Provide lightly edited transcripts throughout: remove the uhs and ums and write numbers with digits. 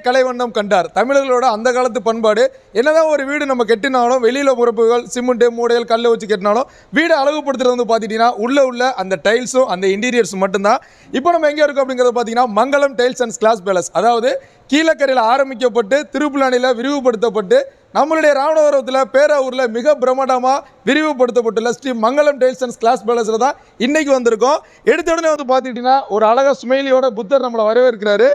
கலைவண்ணம் கண்டார். தமிழர்களோட அந்த காலத்து பண்பாடு. என்னதான் ஒரு வீடு நம்ம கெட்டினாலும் வெளியில் முறப்புகள் சிமெண்ட்டு மூடைகள் கல்லை வச்சு கெட்டினாலும் வீடு அழகுபடுத்துறது வந்து பார்த்துட்டிங்கன்னா உள்ள அந்த டைல்ஸும் அந்த இன்டீரியர்ஸ் மட்டும்தான். இப்போ நம்ம எங்கே இருக்கோம் அப்படிங்கிறத பார்த்தீங்கன்னா மங்களம் டைல்ஸ் அண்ட் கிளாஸ் பேலஸ், அதாவது கீழக்கரையில் ஆரம்பிக்கப்பட்டு திருப்புலானியில் விரிவுபடுத்தப்பட்டு நம்மளுடைய ராமநாதபுரத்தில் பேராவூரில் மிக பிரம்மாண்டமாக விரிவுபடுத்தப்பட்டுள்ள ஸ்ரீ மங்களம் டைல்ஸ் அண்ட் கிளாஸ் பேலஸில் தான் இன்றைக்கி வந்திருக்கோம். எடுத்த உடனே வந்து பார்த்துக்கிட்டிங்கன்னா ஒரு அழகாக ஸ்மைலியோட புத்தர் நம்மளை வரவேற்கிறாரு.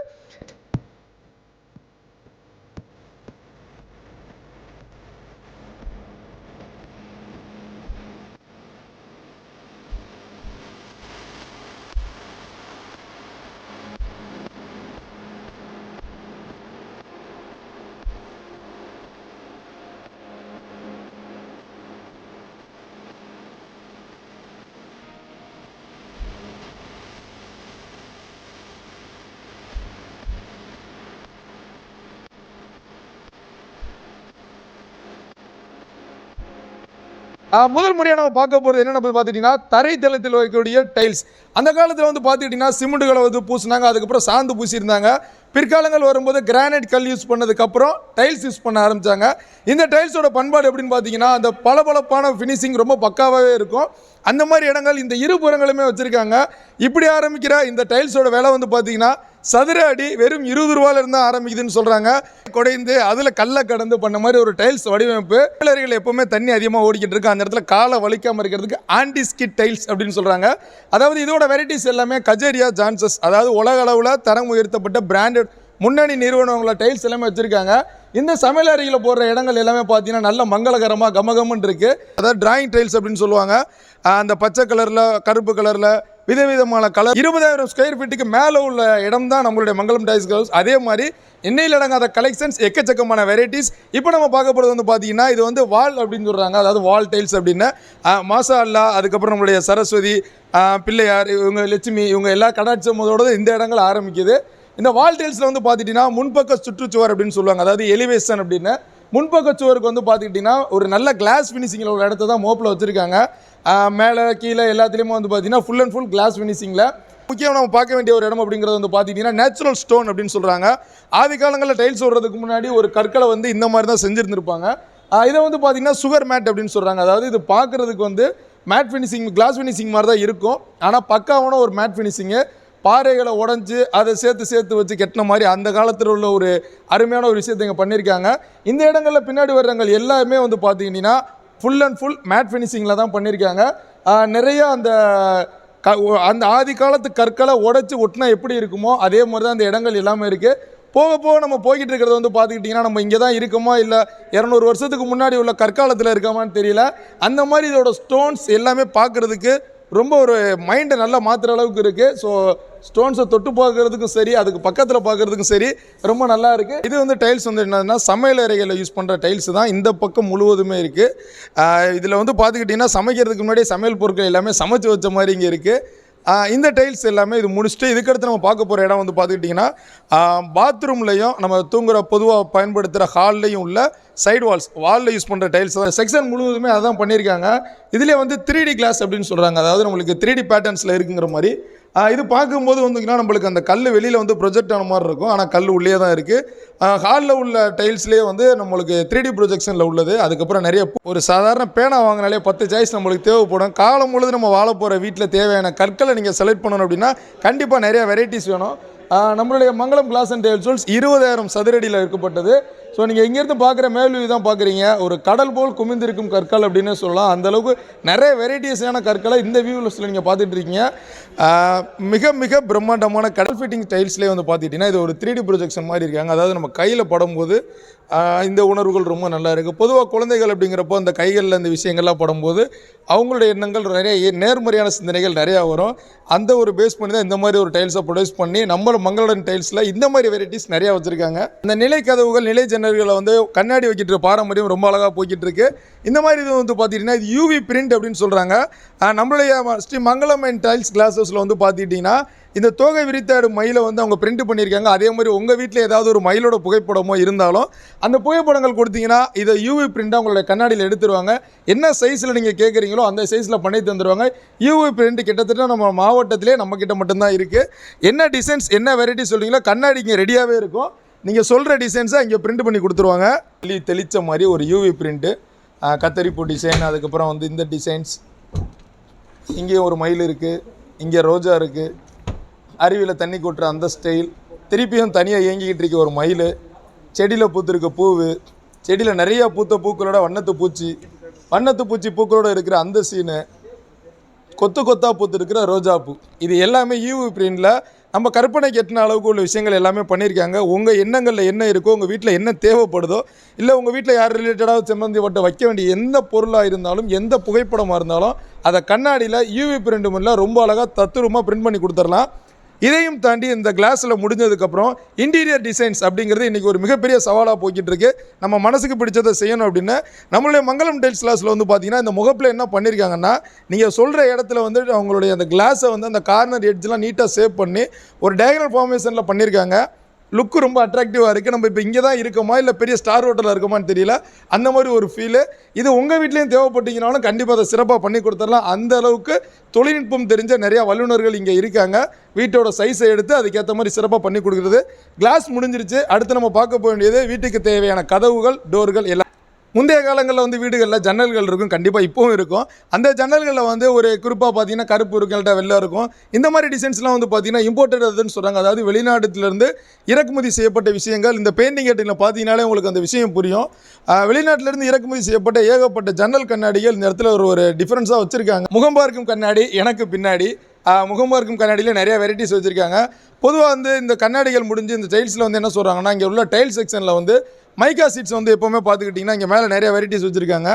முதல் முறையாக நம்ம பார்க்க போகிறது என்னென்ன பார்த்துட்டிங்கன்னா தரைத்தளத்தில் வைக்கக்கூடிய டைல்ஸ். அந்த காலத்தில் வந்து பார்த்துக்கிட்டிங்கன்னா சிமெண்ட்டுகளை வந்து பூசினாங்க, அதுக்கப்புறம் சாந்து பூசியிருந்தாங்க. பிற்காலங்கள் வரும்போது கிரானைட் கல் யூஸ் பண்ணதுக்கப்புறம் டைல்ஸ் யூஸ் பண்ண ஆரம்பித்தாங்க. இந்த டைல்ஸோட பண்பாடு எப்படின்னு பார்த்தீங்கன்னா அந்த பளபளப்பான ஃபினிஷிங் ரொம்ப பக்காவாகவே இருக்கும். அந்த மாதிரி இடங்கள் இந்த இரு புறங்களுமே வச்சுருக்காங்க. இப்படி ஆரம்பிக்கிற இந்த டைல்ஸோட விலை வந்து பார்த்தீங்கன்னா சதுர அடி வெறும் 20 ரூபாயிலிருந்து ஆரம்பிக்குதுன்னு சொல்கிறாங்க. குடைந்து அதில் கல்லை கடந்து பண்ண மாதிரி ஒரு டைல்ஸ் வடிவமைப்பு. கிளறிகள் எப்போவுமே தண்ணி அதிகமாக ஓடிக்கிட்டு இருக்கு, அந்த இடத்துல காலை வலிக்காமல் இருக்கிறதுக்கு ஆன்டி ஸ்கிட் டைல்ஸ் அப்படின்னு சொல்கிறாங்க. அதாவது இதோட வெரைட்டிஸ் எல்லாமே கஜேரியா ஜான்சஸ், அதாவது உலக அளவில் தரம் உயர்த்தப்பட்ட பிராண்டட் முன்னணி நிறுவனங்கள டைல்ஸ் எல்லாமே வச்சுருக்காங்க. இந்த சமையல் அறையில் போடுற இடங்கள் எல்லாமே பார்த்தீங்கன்னா நல்ல மங்களகரமாக கமகமன்னு இருக்குது. அதாவது டிராயிங் டைல்ஸ் அப்படின்னு சொல்லுவாங்க. அந்த பச்சை கலரில் கருப்பு கலரில் விதவிதமான கலர் 20,000 ஸ்கொயர் ஃபீட்டுக்கு மேலே உள்ள இடம் தான் நம்மளுடைய மங்களம் டைல்ஸ் ஹவுஸ். அதே மாதிரி எண்ணெயில் அடங்காத கலெக்ஷன்ஸ், எக்கச்சக்கமான வெரைட்டிஸ். இப்போ நம்ம பார்க்க போகிறது வந்து பார்த்தீங்கன்னா இது வந்து வால் அப்படின்னு சொல்கிறாங்க, அதாவது வால் டைல்ஸ் அப்படின்னு. மாசா அல்லா, அதுக்கப்புறம் நம்மளுடைய சரஸ்வதி, பிள்ளையார், இவங்க லட்சுமி, இவங்க எல்லா கடாட்சமோட இந்த இடங்கள் ஆரம்பிக்குது. இந்த வால் டைல்ஸில் வந்து பார்த்துட்டிங்கன்னா முன்பக்க சுற்றுச்சுவர் அப்படின்னு சொல்லுவாங்க, அதாவது எலிவேஷன் அப்படின்னு. முன்பக்க சுவருக்கு வந்து பார்த்துக்கிட்டிங்கன்னா ஒரு நல்ல கிளாஸ் ஃபினிஷிங்கில் ஒரு இடத்த தான் மோப்பில் வச்சுருக்காங்க. மேலே கீழே எல்லாத்துலேயுமே வந்து பார்த்தீங்கன்னா ஃபுல் அண்ட் ஃபுல் கிளாஸ் ஃபினிஷிங்கில். முக்கியம் நம்ம பார்க்க வேண்டிய ஒரு இடம் அப்படிங்கிறது வந்து பார்த்துக்கிட்டிங்கன்னா நேச்சுரல் ஸ்டோன் அப்படின்னு சொல்கிறாங்க. ஆதி காலங்களில் டைல்ஸ் ஓடுறதுக்கு முன்னாடி ஒரு கற்களை வந்து இந்த மாதிரி தான் செஞ்சுருந்துருப்பாங்க. இதை வந்து பார்த்திங்கன்னா சுகர் மேட் அப்படின்னு சொல்கிறாங்க. அதாவது இது பார்க்குறதுக்கு வந்து மேட் ஃபினிஷிங் கிளாஸ் ஃபினிஷிங் மாதிரி தான் இருக்கும், ஆனால் பக்காவான ஒரு மேட் ஃபினிஷிங்கு. பாறைகளை உடஞ்சி அதை சேர்த்து வச்சு கெட்டின மாதிரி அந்த காலத்தில் உள்ள ஒரு அருமையான ஒரு விஷயத்தை இங்கே பண்ணியிருக்காங்க. இந்த இடங்களில் பின்னாடி வர்றவங்க எல்லாமே வந்து பார்த்திங்கன்னா ஃபுல் அண்ட் ஃபுல் மேட் ஃபினிஷிங்கில் தான் பண்ணியிருக்காங்க. நிறைய அந்த ஆதி காலத்து கற்களை உடச்சி ஒட்டினா எப்படி இருக்குமோ அதே மாதிரி தான் அந்த இடங்கள் எல்லாமே இருக்குது. போக நம்ம போய்கிட்டு இருக்கிறது வந்து பார்த்துக்கிட்டிங்கன்னா நம்ம இங்கே தான் இருக்கோமா இல்லை 200 வருஷத்துக்கு முன்னாடி உள்ள கற்காலத்தில் இருக்கோமான்னு தெரியல. அந்த மாதிரி இதோட ஸ்டோன்ஸ் எல்லாமே பார்க்குறதுக்கு ரொம்ப ஒரு மைண்டை நல்லா மாற்றுற அளவுக்கு இருக்குது. ஸோ ஸ்டோன்ஸை தொட்டு பார்க்குறதுக்கும் சரி, அதுக்கு பக்கத்தில் பார்க்குறதுக்கும் சரி ரொம்ப நல்லா இருக்குது. இது வந்து டைல்ஸ் வந்து என்னதுன்னா சமையல் அறைகளில் யூஸ் பண்ணுற டைல்ஸ் தான் இந்த பக்கம் முழுவதுமே இருக்குது. இதில் வந்து பார்த்துக்கிட்டிங்கன்னா சமைக்கிறதுக்கு முன்னாடியே சமையல் பொருட்கள் எல்லாமே சமைச்சு வச்ச மாதிரி இங்கே இருக்குது. இந்த டைல்ஸ் எல்லாமே இது முடிச்சுட்டு இதுக்கடுத்து நம்ம பார்க்க போகிற இடம் வந்து பார்த்துக்கிட்டிங்கன்னா பாத்ரூம்லையும் நம்ம தூங்குகிற பொதுவாக பயன்படுத்துகிற ஹால்லையும் உள்ள சைடு வாலில் யூஸ் பண்ணுற டைல்ஸ் தான். செக்ஷன் முழுவதுமே அதான் பண்ணியிருக்காங்க. இதிலே வந்து 3D கிளாஸ் அப்படின்னு சொல்கிறாங்க, அதாவது நம்மளுக்கு 3D பேட்டர்ன்ஸில் இருக்குங்கிற மாதிரி. இது பார்க்கும்போது வந்துங்கன்னா நம்மளுக்கு அந்த கல் வெளியில் வந்து ப்ரொஜெக்ட் ஆன மாதிரி இருக்கும், ஆனால் கல் உள்ளே தான் இருக்குது. ஹாலில் உள்ள டைல்ஸ்லேயே வந்து நம்மளுக்கு 3D ப்ரொஜெக்ஷனில் உள்ளது. அதுக்கப்புறம் நிறைய ஒரு சாதாரண பேனா வாங்கினாலே 10 சாய்ஸ் நம்மளுக்கு தேவைப்படும். காலம் முழுது நம்ம வாழ போகிற வீட்டில் தேவையான கற்களை நீங்கள் செலக்ட் பண்ணணும் அப்படின்னா கண்டிப்பாக நிறைய வெரைட்டிஸ் வேணும். நம்மளுடைய மங்களம் கிளாஸ் அண்ட் டைல்ஸ் 20,000 சதுரடியில் இருக்கப்பட்டது. ஸோ நீங்கள் இங்கேருந்து பார்க்குற மேல்வியூ தான் பார்க்குறீங்க. ஒரு கடல் போல் குமிந்திருக்கும் கற்கள் அப்படின்னு சொல்லலாம். அந்தளவுக்கு நிறைய வெரைட்டிஸான கற்களை இந்த வியூவில் நீங்கள் பார்த்துட்டு இருக்கீங்க. மிக மிக பிரம்மாண்டமான கடல் ஃபிட்டிங் டைல்ஸ்லேயே வந்து பார்த்துக்கிட்டிங்கன்னா இது ஒரு 3D ப்ரொஜெக்ஷன் மாதிரி இருக்காங்க. அதாவது நம்ம கையில் படும்போது இந்த உணர்வுகள் ரொம்ப நல்லா இருக்குது. பொதுவாக குழந்தைகள் அப்படிங்கிறப்போ அந்த கைகளில் இந்த விஷயங்கள்லாம் படும்போது அவங்களுடைய எண்ணங்கள் நிறைய நேர்மறையான சிந்தனைகள் நிறையா வரும். அந்த ஒரு பேஸ் பண்ணி தான் இந்த மாதிரி ஒரு டைல்ஸை ப்ரொடியூஸ் பண்ணி நம்ம மங்களம் டைல்ஸில் இந்த மாதிரி வெரைட்டிஸ் நிறையா வச்சுருக்காங்க. இந்த நிலை கதவுகள் நிலை ஜன்னல்களை வந்து கண்ணாடி வைக்கிட்டு பாரம்பரியம் ரொம்ப அழகாக போய்கிட்டு இருக்கு. இந்த மாதிரி இது வந்து பார்த்துக்கிட்டிங்கன்னா இது UV பிரிண்ட் அப்படின்னு சொல்கிறாங்க. நம்மளுடைய ஸ்ரீ மங்களம் அண்ட் டைல்ஸ் கிளாஸஸில் வந்து பார்த்துக்கிட்டிங்கன்னா இந்த தோகை விரித்தாடு மயிலை வந்து அவங்க பிரிண்ட் பண்ணியிருக்காங்க. அதே மாதிரி உங்கள் வீட்டில் ஏதாவது ஒரு மயிலோட புகைப்படமோ இருந்தாலும் அந்த புகைப்படங்கள் கொடுத்தீங்கன்னா இதை UV பிரிண்ட்டாக உங்களுடைய கண்ணாடியில் எடுத்துருவாங்க. என்ன சைஸில் நீங்கள் கேட்குறீங்களோ அந்த சைஸில் பண்ணி தந்துடுவாங்க. UV பிரிண்ட் கிட்டத்தட்ட நம்ம மாவட்டத்திலே நம்மக்கிட்ட மட்டும்தான் இருக்குது. என்ன டிசைன்ஸ் என்ன வெரைட்டி சொல்கிறீங்களோ கண்ணாடி இங்கே ரெடியாகவே இருக்கும். நீங்கள் சொல்கிற டிசைன்ஸை இங்கே பிரிண்ட் பண்ணி கொடுத்துருவாங்க. தெளித்த மாதிரி ஒரு யூவி பிரிண்ட்டு, கத்தரிப்பூ டிசைன், அதுக்கப்புறம் வந்து இந்த டிசைன்ஸ். இங்கேயும் ஒரு மயில் இருக்குது, இங்கே ரோஜா இருக்குது, அருவியில் தண்ணி கொட்டுற அந்த ஸ்டைல், திருப்பியும் தனியாக இயங்கிக்கிட்டு இருக்க ஒரு மயில், செடியில் பூத்திருக்க பூவு, செடியில் நிறையா பூத்த பூக்களோட வண்ணத்து பூச்சி பூக்களோட இருக்கிற அந்த சீனு, கொத்து கொத்தா பூத்து இருக்கிற ரோஜா பூ, இது எல்லாமே யூவி பிரிண்டில் நம்ம கற்பனைக்கு எட்டின அளவுக்கு உள்ள விஷயங்கள் எல்லாமே பண்ணியிருக்காங்க. உங்கள் எண்ணங்களில் என்ன இருக்கோ, உங்கள் வீட்டில் என்ன தேவைப்படுதோ, இல்லை உங்கள் வீட்டில் யார் ரிலேட்டடாக சம்மந்தப்பட்ட வைக்க வேண்டிய எந்த பொருளாக இருந்தாலும், எந்த புகைப்படமாக இருந்தாலும் அதை கண்ணாடியில் யூவி பிரிண்ட் முறையில் ரொம்ப அழகாக தத்துரூபமாக பிரிண்ட் பண்ணி கொடுத்துடலாம். இதையும் தாண்டி இந்த கிளாஸில் முடிஞ்சதுக்கப்புறம் இன்டீரியர் டிசைன்ஸ் அப்படிங்கிறது இன்றைக்கி ஒரு மிகப்பெரிய சவாலாக போய்கிட்டு இருக்கு. நம்ம மனசுக்கு பிடிச்சதை செய்யணும் அப்படின்னு நம்மளுடைய மங்களம் டைல்ஸ் கிளாஸில் வந்து பார்த்திங்கன்னா இந்த முகப்பில் என்ன பண்ணியிருக்காங்கன்னா, நீங்கள் சொல்கிற இடத்துல வந்து அவங்களுடைய அந்த கிளாஸை வந்து அந்த கார்னர் எட்ஜெலாம் நீட்டாக சேவ் பண்ணி ஒரு டயகனல் ஃபார்மேஷனில் பண்ணியிருக்காங்க. லுக்கு ரொம்ப அட்ராக்டிவாக இருக்குது. நம்ம இப்போ இங்கே தான் இருக்கோமா இல்லை பெரிய ஸ்டார் ஹோட்டலில் இருக்கோமான்னு தெரியல, அந்த மாதிரி ஒரு ஃபீலு. இது உங்கள் வீட்லேயும் தேவைப்பட்டீங்கனாலும் கண்டிப்பாக அதை சிறப்பாக பண்ணி கொடுத்துடலாம். அந்த அளவுக்கு தொழில்நுட்பம் தெரிஞ்ச நிறையா வல்லுநர்கள் இங்கே இருக்காங்க. வீட்டோட சைஸை எடுத்து அதுக்கேற்ற மாதிரி சிறப்பாக பண்ணி கொடுக்குறது. கிளாஸ் முடிஞ்சிருச்சு. அடுத்து நம்ம பார்க்க போக வேண்டியது வீட்டுக்கு தேவையான கதவுகள், டோர்கள் எல்லாம். முந்தைய காலங்களில் வந்து வீடுகளில் ஜன்னல்கள் இருக்கும், கண்டிப்பாக இப்போவும் இருக்கும். அந்த ஜன்னல்களில் வந்து ஒரு குறிப்பாக பார்த்தீங்கன்னா கருப்பு இருக்கும், வெள்ளை இருக்கும். இந்த மாதிரி டிசைன்ஸ்லாம் வந்து பார்த்தீங்கன்னா இம்போர்ட்டட்னு சொல்கிறாங்க. அதாவது வெளிநாட்டிலேருந்து இறக்குமதி செய்யப்பட்ட விஷயங்கள். இந்த பெயிண்டிங் கேட்டிங்கில் பார்த்தீங்கன்னாலே உங்களுக்கு அந்த விஷயம் புரியும். வெளிநாட்டிலேருந்து இறக்குமதி செய்யப்பட்ட ஏகப்பட்ட ஜன்னல் கண்ணாடிகள் இந்த இடத்துல ஒரு டிஃப்ரென்ஸாக வச்சுருக்காங்க. முகம் பார்க்கும் கண்ணாடி எனக்கு பின்னாடி, முகம் பார்க்கும் கண்ணாடியில் நிறைய வெரைட்டிஸ் வச்சுருக்காங்க. பொதுவாக வந்து இந்த கண்ணாடிகள் முடிஞ்சு இந்த டைல்ஸில் வந்து என்ன சொல்கிறாங்கன்னா, இங்கே உள்ள டைல் செக்ஷனில் வந்து மைக்கா சீட்ஸ் வந்து எப்போவுமே பார்த்துக்கிட்டிங்கன்னா இங்கே மேலே நிறைய வெரைட்டிஸ் வச்சுருக்காங்க.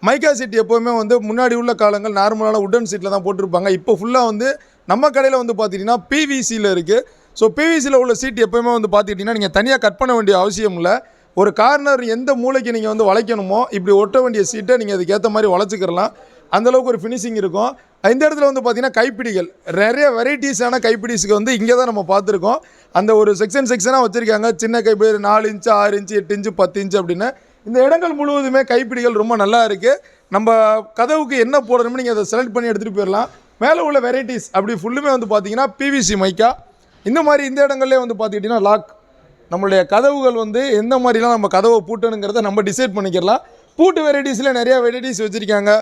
மைக்கா சீட் எப்போவுமே வந்து முன்னாடி உள்ள காலங்கள் நார்மலான உட்டன் சீட்டில் தான் போட்டிருப்பாங்க. இப்போ ஃபுல்லாக வந்து நம்ம கடையில் வந்து பார்த்துக்கிட்டிங்கன்னா பிவிசியில் இருக்குது. ஸோ பிவிசியில் உள்ள சீட் எப்போவுமே வந்து பார்த்துக்கிட்டிங்கன்னா நீங்கள் தனியாக கட் பண்ண வேண்டிய அவசியம் இல்லை. ஒரு கார்னர் எந்த மூளைக்கு நீங்கள் வந்து வளைக்கணுமோ இப்படி ஒட்ட வேண்டிய சீட்டை நீங்கள் அதுக்கேற்ற மாதிரி வளைச்சிக்கிறலாம். அந்தளவுக்கு ஒரு ஃபினிஷிங் இருக்கும். இந்த இடத்துல வந்து பார்த்திங்கன்னா கைப்பிடிகள், நிறைய வெரைட்டிஸான கைப்பிடிஸுக்கு வந்து இங்கே தான் நம்ம பார்த்துருக்கோம். அந்த ஒரு செக்ஷனாக வச்சுருக்காங்க. சின்ன கைப்பிடி 4 இன்ச்சு, 6 இன்ச்சு, 8 இன்ச்சு, 10 இன்ச்சு அப்படின்னு இந்த இடங்கள் முழுவதுமே கைப்பிடிகள் ரொம்ப நல்லா இருக்குது. நம்ம கதவுக்கு என்ன போடணும்னு நீங்கள் அதை செலக்ட் பண்ணி எடுத்துகிட்டு போயிடலாம். மேலே உள்ள வெரைட்டிஸ் அப்படி ஃபுல்லுமே வந்து பார்த்திங்கன்னா பிவிசி மைக்கா. இந்த மாதிரி இந்த இடங்கள்லேயே வந்து பார்த்துக்கிட்டிங்கன்னா லாக், நம்மளுடைய கதவுகள் வந்து எந்த மாதிரிலாம் நம்ம கதவை பூட்டணுங்கிறத நம்ம டிசைட் பண்ணிக்கலாம். பூட்டு வெரைட்டிஸில் நிறையா வெரைட்டிஸ் வச்சுருக்காங்க.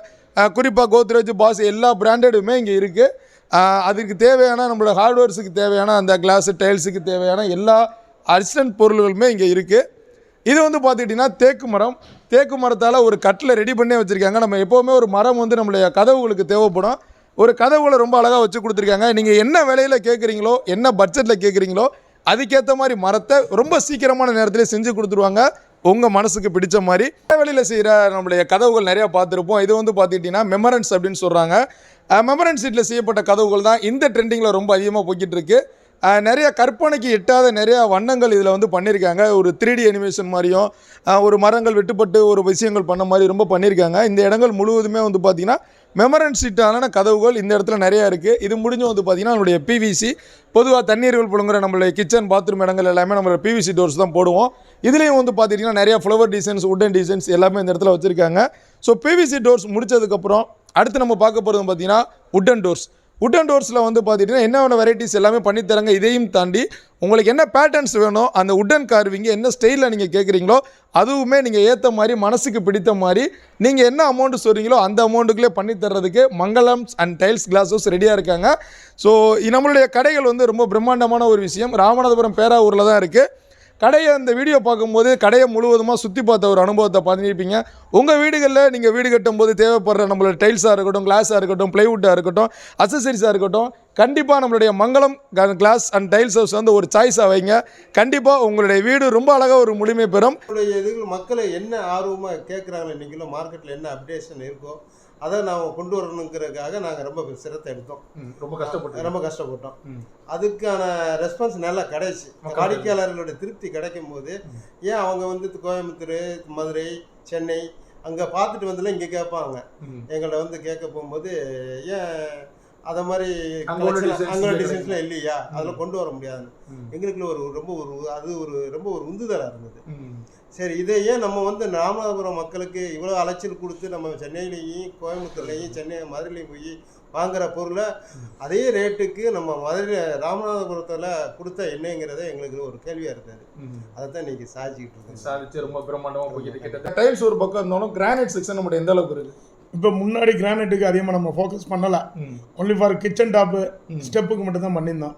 குறிப்பாக கோத்ரேஜ், பாஸ் எல்லா பிராண்டடுமே இங்கே இருக்குது. அதுக்கு தேவையான நம்மளோட ஹார்ட்வேர்ஸுக்கு தேவையான அந்த கிளாஸு டைல்ஸுக்கு தேவையான எல்லா அசிஸ்டன்ட் பொருள்களுமே இங்கே இருக்குது. இது வந்து பார்த்துக்கிட்டிங்கன்னா தேக்கு மரத்தால் ஒரு கட்டில் ரெடி பண்ணி வச்சுருக்காங்க. நம்ம எப்போவுமே ஒரு மரம் வந்து நம்மளுடைய கதவுகளுக்கு தேவைப்படும். ஒரு கதவுகளை ரொம்ப அழகாக வச்சு கொடுத்துருக்காங்க. நீங்கள் என்ன விலையில் கேட்குறீங்களோ, என்ன பட்ஜெட்டில் கேட்குறீங்களோ அதுக்கேற்ற மாதிரி மரத்தை ரொம்ப சீக்கிரமான நேரத்தில் செஞ்சு கொடுத்துருவாங்க. உங்கள் மனசுக்கு பிடிச்ச மாதிரி வெளியில் செய்கிற நம்மளுடைய கதவுகள் நிறையா பார்த்துருப்போம். இது வந்து பார்த்துக்கிட்டிங்கன்னா மெமரன்ஸ் அப்படின்னு சொல்கிறாங்க. மெமரன்ஸ் சீட்டில் செய்யப்பட்ட கதவுகள் தான் இந்த ட்ரெண்டிங்கில் ரொம்ப அதிகமாக போய்கிட்டு இருக்கு. நிறைய கற்பனைக்கு எட்டாத நிறையா வண்ணங்கள் இதில் வந்து பண்ணியிருக்காங்க. ஒரு 3D அனிமேஷன் மாதிரியும் ஒரு மரங்கள் வெட்டுப்பட்டு ஒரு விஷயங்கள் பண்ண மாதிரி ரொம்ப பண்ணியிருக்காங்க. இந்த இடங்கள் முழுவதுமே வந்து பார்த்திங்கன்னா மெமரன்ஸ் சீட்டான கதவுகள் இந்த இடத்துல நிறையா இருக்குது. இது முடிஞ்சு வந்து பார்த்திங்கன்னா நம்மளுடைய பிவிசி, பொதுவாக தண்ணீர்கள் புழுங்குற நம்மளுடைய கிச்சன் பாத்ரூம் இடங்கள் எல்லாமே நம்மளோட பிவிசி டோர்ஸ் தான் போடுவோம். இதுலேயும் வந்து பார்த்திங்கன்னா நிறையா ஃப்ளவர் டிசைன்ஸ், உட்டன் டிசைன்ஸ் எல்லாமே இந்த இடத்துல வச்சுருக்காங்க. ஸோ பிவிசி டோர்ஸ் முடித்ததுக்கப்புறம் அடுத்து நம்ம பார்க்க போகிறது பார்த்திங்கன்னா உட்டன் டோர்ஸில் வந்து பார்த்துட்டிங்கன்னா என்னென்ன வெரைட்டிஸ் எல்லாமே பண்ணித்தராங்க. இதையும் தாண்டி உங்களுக்கு என்ன பேட்டர்ன்ஸ் வேணும், அந்த உட்டன் கார்விங்க என்ன ஸ்டைலில் நீங்கள் கேட்குறீங்களோ அதுவுமே நீங்கள் ஏற்ற மாதிரி மனசுக்கு பிடித்த மாதிரி நீங்கள் என்ன அமௌண்ட்டு சொல்கிறீங்களோ அந்த அமௌண்ட்டுக்குள்ளே பண்ணித்தர்றதுக்கு மங்களம் அண்ட் டைல்ஸ் கிளாஸஸ் ரெடியாக இருக்காங்க. ஸோ நம்மளுடைய கடைகள் வந்து ரொம்ப பிரம்மாண்டமான ஒரு விஷயம். ராமநாதபுரம் பேராவூரில் தான் இருக்குது. கடையை அந்த வீடியோ பார்க்கும்போது கடையை முழுவதுமாக சுற்றி பார்த்த ஒரு அனுபவத்தை பார்த்துருப்பீங்க. உங்கள் வீடுகளில் நீங்கள் வீடு கட்டும்போது தேவைப்படுற நம்மளோட டைல்ஸாக இருக்கட்டும், கிளாஸாக இருக்கட்டும், ப்ளைவுட்டாக இருக்கட்டும், அக்சசரிஸாக இருக்கட்டும், கண்டிப்பாக நம்மளுடைய மங்களம் கிளாஸ் அண்ட் டைல்ஸ் ஹவுஸ் வந்து ஒரு சாய்ஸாக வைங்க. கண்டிப்பாக உங்களுடைய வீடு ரொம்ப அழகாக ஒரு முழுமை பெறும். மக்களை என்ன ஆர்வமாக கேட்குறாங்களோ, இன்றைக்கெல்லாம் மார்க்கெட்டில் என்ன அப்டேஷன் இருக்கோ அதை நாம் கொண்டு வரணுங்கிறதுக்காக நாங்கள் ரொம்ப சிரத்தை எடுத்தோம். ரொம்ப கஷ்டப்பட்டோம். அதுக்கான ரெஸ்பான்ஸ் நல்லா கிடைச்சி வாடிக்கையாளர்களுடைய திருப்தி கிடைக்கும் போது ஏன் அவங்க வந்து கோயம்புத்தூர், மதுரை, சென்னை அங்கே பார்த்துட்டு வந்துலாம் இங்கே கேட்பாங்க. எங்கள்கிட்ட வந்து கேட்க போகும்போது ஏன் அதை மாதிரி அங்கே டிசைன்ஸ்லாம் இல்லையா, அதெல்லாம் கொண்டு வர முடியாது. எங்களுக்குள்ள ரொம்ப ஒரு உந்துதலாக இருந்தது. சரி, இதை ஏன் நம்ம வந்து ராமநாதபுரம் மக்களுக்கு இவ்வளோ அலைச்சல் கொடுத்து நம்ம சென்னையிலையும் கோயம்புத்தூர்லையும் சென்னை மதுரையிலையும் போய் வாங்குற பொருளை அதே ரேட்டுக்கு நம்ம மதுரை ராமநாதபுரத்தில் கொடுத்தா என்னங்கிறத எங்களுக்கு ஒரு கேள்வியாக இருந்தது. அதை தான் இன்னைக்கு சாதிச்சுக்கிட்டு இருக்கோம். சாதிச்சு ரொம்ப பிரம்மாண்டமாக போய்கிட்டு கிட்ட டைல்ஸ் ஒரு பக்கம் இருந்தாலும் கிரானைட் செக்ஷன் நம்மளுடைய எந்த அளவுக்கு இருக்குது? இப்போ முன்னாடி கிரானைட்டுக்கு அதிகமாக நம்ம ஃபோக்கஸ் பண்ணலை, ஒன்லி ஃபார் கிச்சன் டாப்பு ஸ்டெப்புக்கு மட்டும் தான் பண்ணியிருந்தோம்.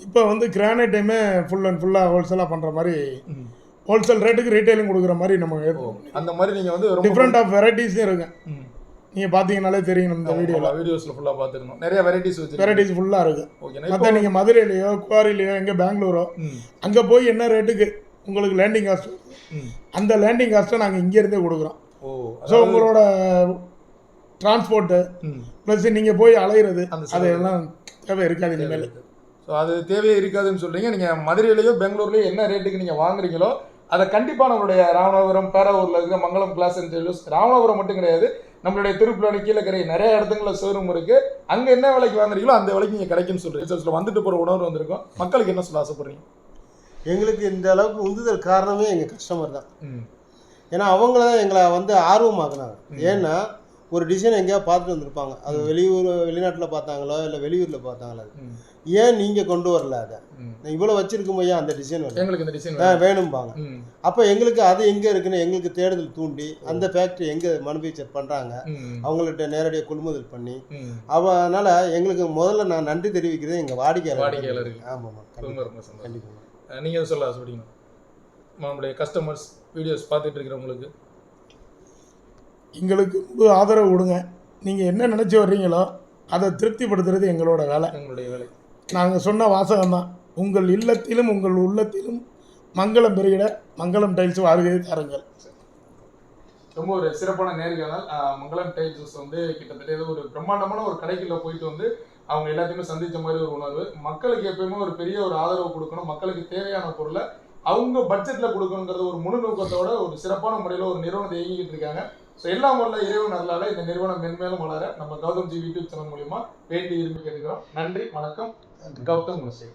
இப்போ வந்து கிரானைட்டையுமே ஃபுல் அண்ட் ஃபுல்லாக ஹோல்சேலாக பண்ணுற மாதிரி ஹோல்சேல் ரேட்டுக்கு ரீட்டைலிங் கொடுக்குற மாதிரி நம்ம அந்த மாதிரி நீங்கள் வந்து டிஃப்ரெண்ட் ஆஃப் வெரைட்டிஸும் இருக்கு. நீங்கள் பார்த்தீங்கனாலே தெரியும், இந்த வீடியோஸில் ஃபுல்லாக பார்த்துக்கணும். நிறைய வெரைட்டிஸ் ஃபுல்லாக இருக்குது. மற்ற நீங்கள் மதுரையிலையோ குவாரிலையோ எங்கே பெங்களூரோ அங்கே போய் என்ன ரேட்டுக்கு உங்களுக்கு லேண்டிங் காஸ்ட் அந்த லேண்டிங் காஸ்ட்டை நாங்கள் இங்கேருந்தே கொடுக்குறோம். ஸோ உங்களோட டிரான்ஸ்போர்ட்டு ப்ளஸ் நீங்கள் போய் அலையிறது அதெல்லாம் தேவை இருக்காது இனிமேல். ஸோ அது தேவையே இருக்காதுன்னு சொல்கிறீங்க. நீங்கள் மதுரையிலையோ பெங்களூர்லையோ என்ன ரேட்டுக்கு நீங்கள் வாங்குறீங்களோ அதை கண்டிப்பாக நம்மளுடைய ராமநாதபுரம் பேராவூரில் இருக்கிற மங்களம் கிளாஸ் அண்ட் ஜுவல்லர்ஸ், ராமநாதபுரம் மட்டும் கிடையாது, நம்மளுடைய திருப்புலானி கீழக்கரை நிறைய இடத்துங்களில் ஷோரூம் இருக்குது. அங்கே என்ன விலைக்கு வாங்குறீங்களோ அந்த விலைக்கு நீங்கள் கிடைக்கும்னு சொல்கிறீங்க. வந்துட்டு போகிற உணர்வு வந்திருக்கும். மக்களுக்கு என்ன சொல்ல ஆசைப்படுறீங்க? எங்களுக்கு இந்த அளவுக்கு உந்துதல் காரணமே எங்கள் கஸ்டமர் தான். ஏன்னா அவங்கள தான் எங்களை வந்து ஆர்வமாக்குனாங்க. ஏன்னா ஒரு டிசைன் எங்கேயா பார்த்துட்டு வந்திருப்பாங்க, அது வெளிநாட்டில் பார்த்தாங்களோ இல்லை வெளியூரில் பார்த்தாங்களோ, ஏன் நீங்கள் கொண்டு வரல, அதை இவ்வளோ வச்சிருக்கும் ஐயா அந்த டிசைன் எங்களுக்கு இந்த டிசைன் வேணும்பாங்க. அப்போ எங்களுக்கு அது எங்கே இருக்குன்னு எங்களுக்கு தேடுதல் தூண்டி அந்த ஃபேக்ட்ரி எங்கே மேனுஃபேக்சர் பண்ணுறாங்க அவங்கள்ட்ட நேரடியாக கொள்முதல் பண்ணி அதனால் எங்களுக்கு முதல்ல நான் நன்றி தெரிவிக்கிறது எங்கள் வாடிக்கையாளருக்கு. ஆமாம்மா, கண்டிப்பாக. நீங்கள் எதுவும் சொல்ல ஆசைப்படுங்க? நம்மளுடைய கஸ்டமர்ஸ் வீடியோஸ் பார்த்துட்டு இருக்கிறவங்களுக்கு எங்களுக்கு ஆதரவு கொடுங்க. நீங்கள் என்ன நினச்சி வர்றீங்களோ அதை திருப்திப்படுத்துறது எங்களோட வேலை, எங்களுடைய வேலை. நாங்கள் சொன்ன வாசகம் தான், உங்கள் இல்லத்திலும் உங்கள் உள்ளத்திலும் மங்களம் பெருகிட மங்களம் டைல்ஸ் வருகை தாருங்கள். ரொம்ப ஒரு சிறப்பான நேர்காணல். மங்களம் டைல்ஸ் வந்து கிட்டத்தட்ட ஏதோ ஒரு பிரம்மாண்டமான ஒரு கடைக்குள்ள போயிட்டு வந்து அவங்க எல்லாத்தையுமே சந்தித்த மாதிரி ஒரு உணர்வு. மக்களுக்கு எப்பயுமே ஒரு பெரிய ஒரு ஆதரவு கொடுக்கணும், மக்களுக்கு தேவையான பொருளை அவங்க பட்ஜெட்டில் கொடுக்கணுங்கிறது ஒரு முழு நோக்கத்தோட ஒரு சிறப்பான முறையில் ஒரு நிறுவனத்தை இயங்கிட்டு இருக்காங்க. ஸோ எல்லாம் வல்ல இறைவன் அருளால இந்த நிறுவனம் மென்மேலும் வளர நம்ம கௌதம் ஜி யூடியூப் சேனல் மூலியமா வேண்டி விரும்பி கேட்டுக்கிறோம். நன்றி, வணக்கம். கௌதம் முனசே.